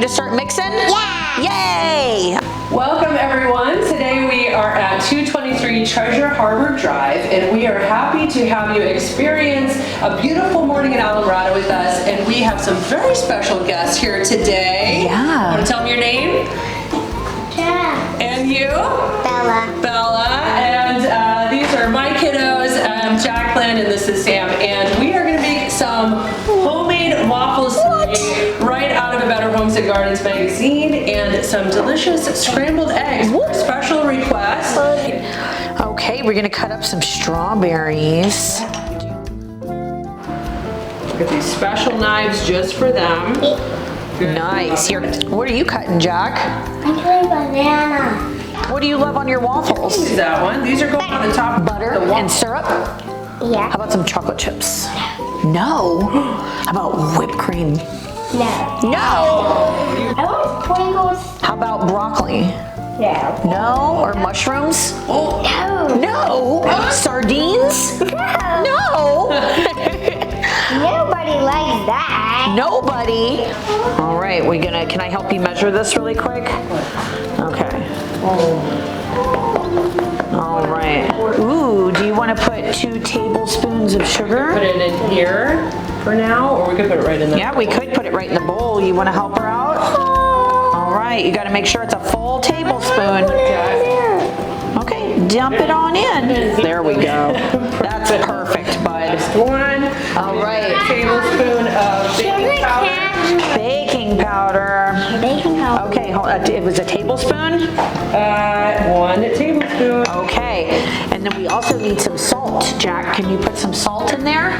to start mixing? Yeah! Yay! Welcome everyone. Today we are at 223 Treasure Harbor Drive and we are happy to have you experience a beautiful morning in Alvarado with us, and we have some very special guests here today. Yeah. Want to tell me your name? Yeah. And you? Bella. Bella. And these are my kiddos. I'm Jaclyn and this is Sam, and we are going to make some homemade waffles today, right out of a Better Homes and Gardens magazine, and some delicious scrambled eggs for a special request. Okay, we're gonna cut up some strawberries. Get these special knives just for them. Good. Nice. Here, what are you cutting, Jack? I'm doing banana. What do you love on your waffles? Use that one. These are going on the top. Butter and syrup? Yeah. How about some chocolate chips? No. How about whipped cream? No. No. I want sprinkles. How about broccoli? No. No. Or mushrooms? Oh, No. No. Sardines? No. No. Nobody likes that. Nobody. All right, can I help you measure this really quick? Okay. All right. Ooh, do you want to put 2 tablespoons of put sugar? it in here for now, or we could put it right in there. Yeah, we could put it right in the bowl. You want to help her out? All right, you got to make sure it's a full tablespoon. Okay, dump it on in. There we go. That's perfect, bud. One. All right. Tablespoon of baking powder. Baking powder. Baking powder. Okay, it was a tablespoon? 1 tablespoon. Okay, and then we also need some salt. Jack, can you put some salt in there?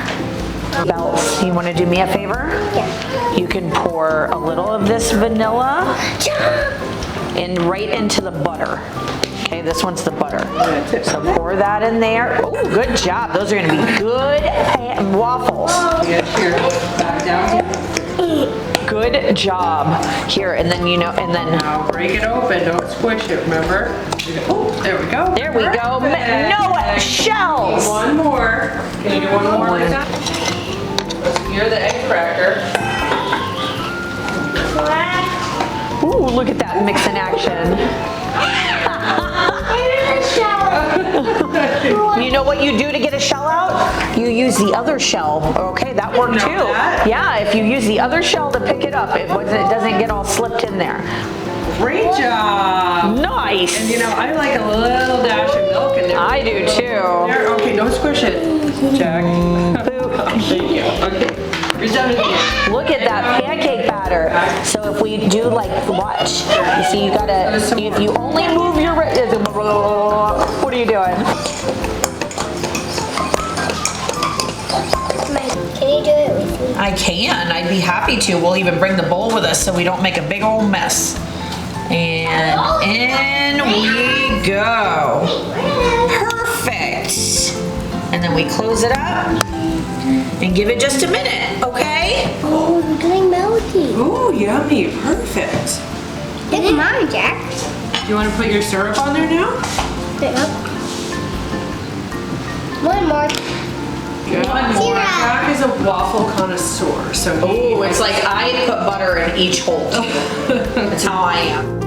You want to do me a favor? Yeah. You can pour a little of this vanilla in right into the butter. Okay, this one's the butter. So pour that in there. Oh, good job. Those are going to be good waffles. Get your back down. Good job. Here, and then Now break it open. Don't squish it, remember? Oh, there we go. there we go. No shells. One more. Can you do one more like that? You're the egg cracker. Ooh, look at that mix in action. You know what you do to get a shell out? You use the other shell. Okay, that worked too. That? Yeah, if you use the other shell to pick it up, it doesn't get all slipped in there. Great job. Nice. And you know, I like a little dash of milk in there. I do too. There, okay, don't squish it, Jack. Thank you. Okay. You're done again. Look at that pancake batter. So if we do watch, you see you gotta, if you only move your, what are you doing? Can you do it with me? I can, I'd be happy to. We'll even bring the bowl with us so we don't make a big old mess. And in we go. Perfect. And then we close it up and give it just a minute, okay? Oh, we're getting melty. Ooh, yummy. Perfect. Look at mine, Jack. Do you want to put your syrup on there now? Yep. One more. Good. One more. Jack is a waffle connoisseur, so Oh, it's like I put butter in each hole. That's how I am.